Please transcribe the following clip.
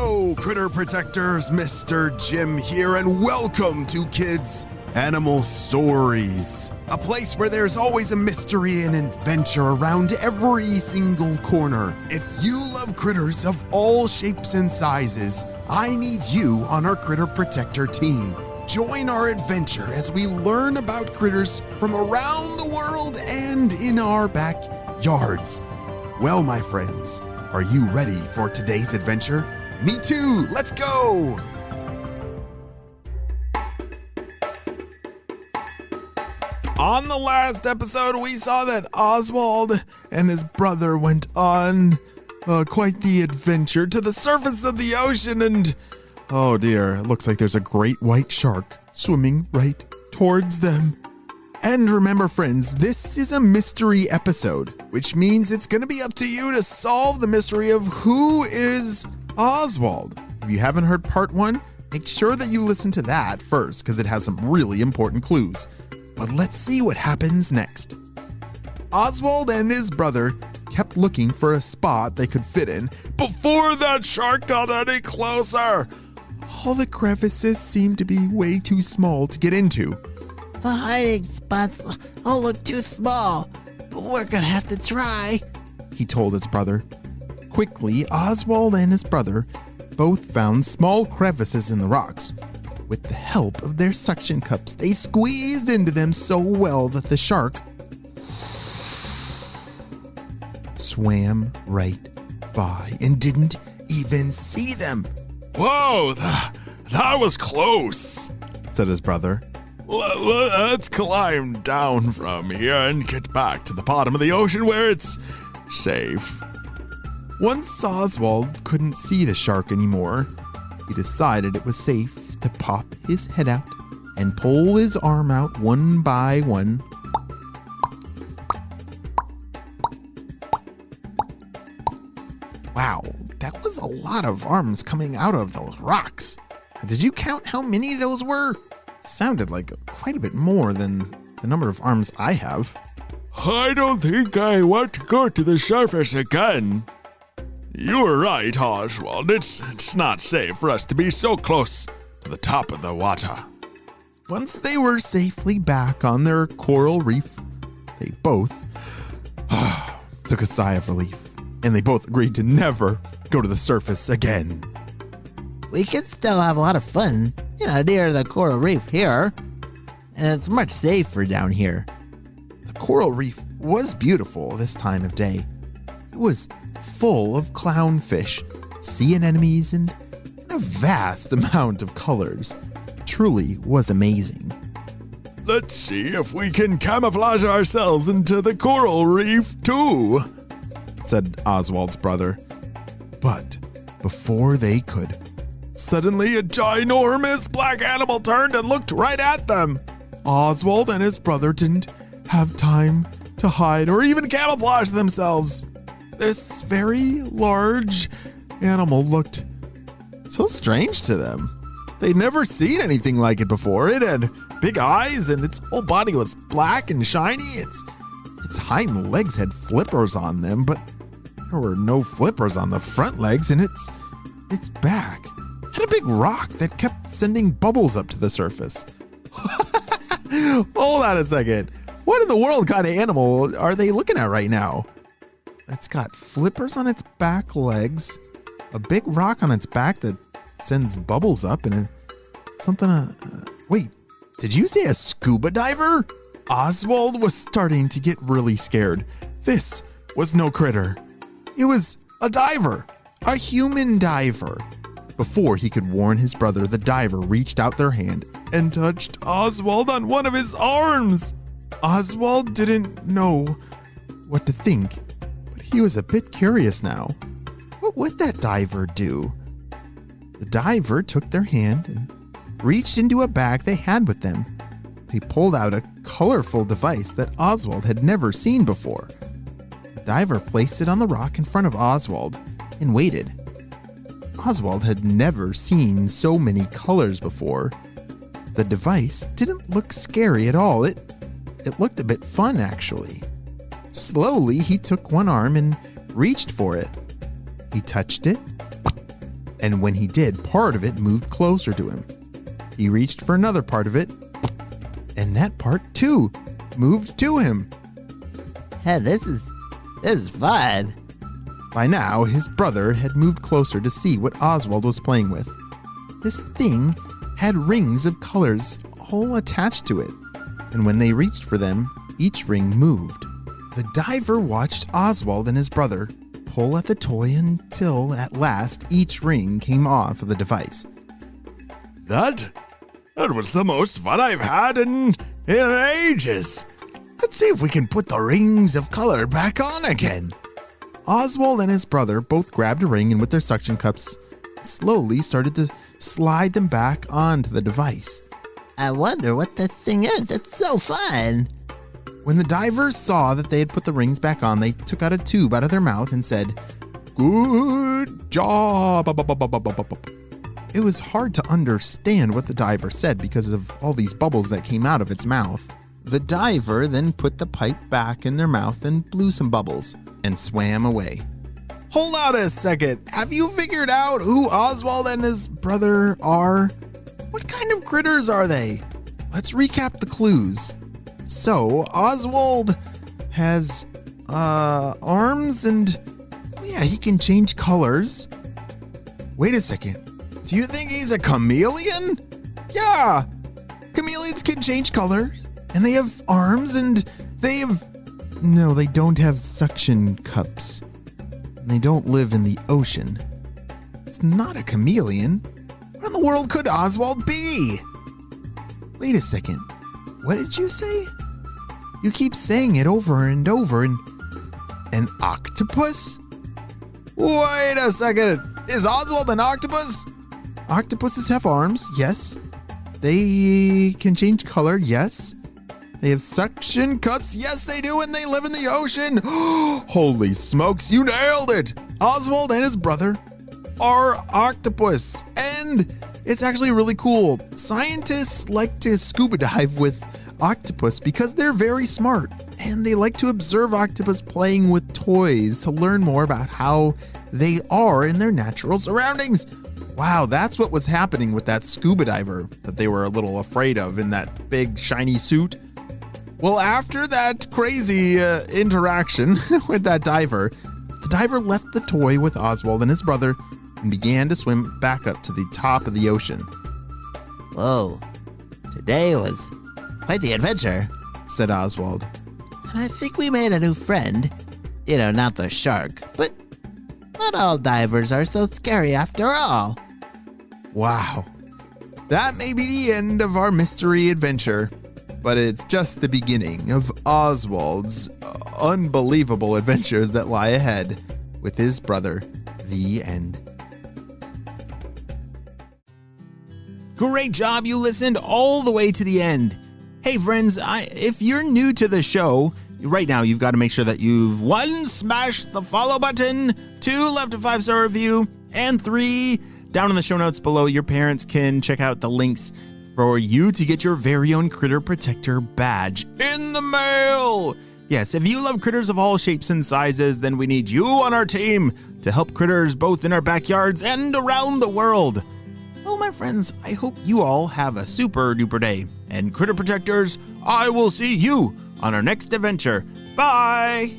Hello, critter protectors. Mr. Jim here, and welcome to Kids Animal Stories, a place where there's always a mystery and adventure around every single corner. If you love critters of all shapes and sizes, I need you on our Critter Protector team. Join our adventure as we learn about critters from around the world and in our backyards. Well, my friends, are you ready for today's adventure? Me too, let's go! On the last episode, we saw that Oswald and his brother went on quite the adventure to the surface of the ocean, and oh dear, it looks like there's a great white shark swimming right towards them. And remember, friends, this is a mystery episode, which means it's going to be up to you to solve the mystery of who is Oswald. If you haven't heard part 1, make sure that you listen to that first, because it has some really important clues. But let's see what happens next. Oswald and his brother kept looking for a spot they could fit in before that shark got any closer. All the crevices seemed to be way too small to get into. The hiding spots all look too small, but we're gonna have to try, he told his brother. Quickly, Oswald and his brother both found small crevices in the rocks. With the help of their suction cups, they squeezed into them so well that the shark swam right by and didn't even see them. Whoa, that was close, said his brother. Let's climb down from here and get back to the bottom of the ocean where it's safe. Once Oswald couldn't see the shark anymore, he decided it was safe to pop his head out and pull his arm out one by one. Wow, that was a lot of arms coming out of those rocks. Did you count how many those were? Sounded like quite a bit more than the number of arms I have. I don't think I want to go to the surface again. You were right, Oswald. It's not safe for us to be so close to the top of the water. Once they were safely back on their coral reef, they both took a sigh of relief, and they both agreed to never go to the surface again. We can still have a lot of fun, near the coral reef here, and it's much safer down here. The coral reef was beautiful this time of day. It was full of clownfish, sea anemones, and a vast amount of colors. It truly was amazing. Let's see if we can camouflage ourselves into the coral reef too, said Oswald's brother. But before they could, suddenly a ginormous black animal turned and looked right at them. Oswald and his brother didn't have time to hide or even camouflage themselves. This very large animal looked so strange to them. They'd never seen anything like it before. It had big eyes and its whole body was black and shiny. Its hind legs had flippers on them, but there were no flippers on the front legs, and its back had a big rock that kept sending bubbles up to the surface. Hold on a second. What in the world kind of animal are they looking at right now? It's got flippers on its back legs, a big rock on its back that sends bubbles up, and wait, did you say a scuba diver? Oswald was starting to get really scared. This was no critter. It was a diver, a human diver. Before he could warn his brother, the diver reached out their hand and touched Oswald on one of his arms. Oswald didn't know what to think, but he was a bit curious now. What would that diver do? The diver took their hand and reached into a bag they had with them. They pulled out a colorful device that Oswald had never seen before. The diver placed it on the rock in front of Oswald and waited. Oswald had never seen so many colors before. The device didn't look scary at all. It looked a bit fun, actually. Slowly, he took one arm and reached for it. He touched it, And when he did, part of it moved closer to him. He reached for another part of it, and that part too moved to him. Hey, this is fun. By now, his brother had moved closer to see what Oswald was playing with. This thing had rings of colors all attached to it, and when they reached for them, each ring moved. The diver watched Oswald and his brother pull at the toy until, at last, each ring came off of the device. That was the most fun I've had in ages. Let's see if we can put the rings of color back on again. Oswald and his brother both grabbed a ring and with their suction cups slowly started to slide them back onto the device. I wonder what this thing is. It's so fun. When the divers saw that they had put the rings back on, they took out a tube out of their mouth and said, "Good job." It was hard to understand what the diver said because of all these bubbles that came out of its mouth. The diver then put the pipe back in their mouth and blew some bubbles and swam away. Hold on a second. Have you figured out who Oswald and his brother are? What kind of critters are they? Let's recap the clues. So, Oswald has arms and yeah, he can change colors. Wait a second. Do you think he's a chameleon? Yeah. Chameleons can change colors and they have arms and no, they don't have suction cups. And they don't live in the ocean. It's not a chameleon. What in the world could Oswald be? Wait a second. What did you say? You keep saying it over and over and an octopus? Wait a second. Is Oswald an octopus? Octopuses have arms, yes. They can change color, yes. They have suction cups, yes they do, and they live in the ocean. Holy smokes, you nailed it. Oswald and his brother are octopus, and it's actually really cool. Scientists like to scuba dive with octopus because they're very smart, and they like to observe octopus playing with toys to learn more about how they are in their natural surroundings. Wow, that's what was happening with that scuba diver that they were a little afraid of in that big shiny suit. Well, after that crazy interaction with that diver, the diver left the toy with Oswald and his brother and began to swim back up to the top of the ocean. Whoa, today was quite the adventure, said Oswald. And I think we made a new friend. You know, not the shark, but not all divers are so scary after all. Wow. That may be the end of our mystery adventure, but it's just the beginning of Oswald's unbelievable adventures that lie ahead with his brother. The end. Great job. You listened all the way to the end. Hey, friends, if you're new to the show, right now you've got to make sure that you've 1, smashed the follow button, 2, left a 5-star review, and 3, down in the show notes below, your parents can check out the links for you to get your very own Critter Protector badge in the mail. Yes, if you love critters of all shapes and sizes, then we need you on our team to help critters both in our backyards and around the world. Well, my friends, I hope you all have a super duper day. And Critter Protectors, I will see you on our next adventure. Bye!